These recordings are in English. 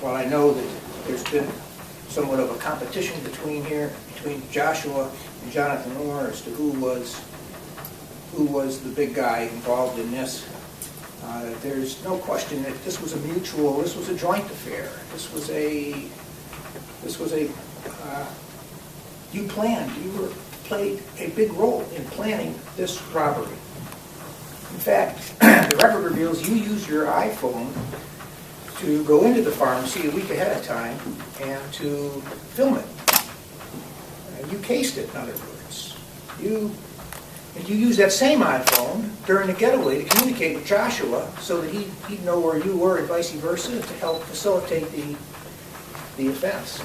while I know that there's been somewhat of a competition between Joshua and Johnathan Moore as to who was the big guy involved in this, there's no question that this was a joint affair. You played a big role in planning this robbery. In fact, the record reveals you used your iPhone to go into the pharmacy a week ahead of time and to film it. You cased it, in other words. You used that same iPhone during the getaway to communicate with Joshua so that he'd know where you were and vice versa to help facilitate the offense.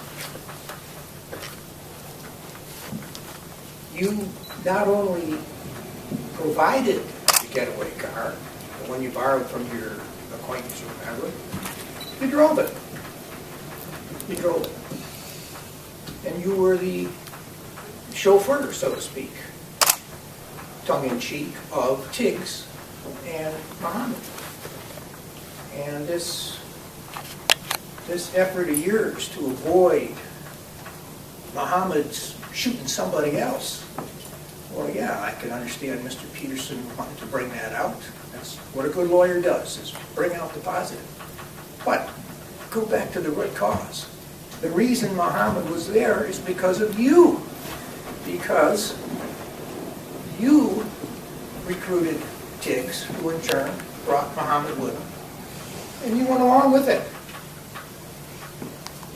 You not only provided the getaway car, the one you borrowed from your acquaintance or whatever, you drove it. And you were the chauffeur, so to speak, tongue-in-cheek, of Tiggs and Muhammad. And this effort of yours to avoid Muhammad's shooting somebody else, well, yeah, I can understand Mr. Peterson wanting to bring that out. That's what a good lawyer does, is bring out the positive. But go back to the root cause. The reason Muhammad was there is because of you. Because you recruited Tiggs, who in turn brought Muhammad with him, and you went along with it.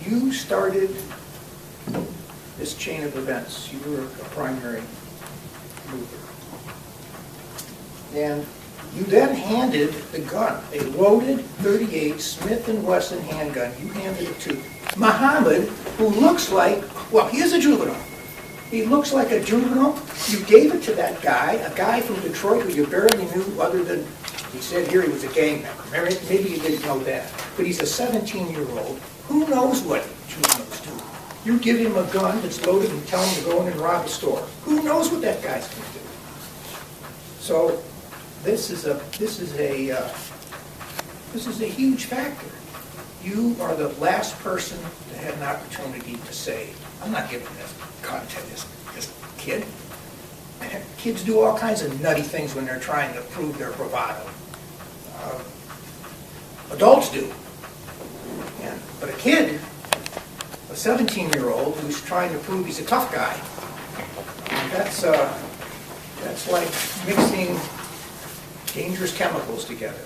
You started this chain of events. You were a primary mover. And you then handed the gun, a loaded .38 Smith & Wesson handgun. You handed it to Muhammad, who looks like, well, he is a juvenile. He looks like a juvenile. You gave it to that guy, a guy from Detroit who you barely knew other than, he said here he was a gang member. Maybe you didn't know that. But he's a 17-year-old. Who knows what juveniles do? You give him a gun that's loaded and tell him to go in and rob a store. Who knows what that guy's going to do? So this is a huge factor. You are the last person that had an opportunity to say, I'm not giving this gun to this kid. Kids do all kinds of nutty things when they're trying to prove their bravado. Adults do. But a kid, a 17-year-old who's trying to prove he's a tough guy, that's like mixing dangerous chemicals together.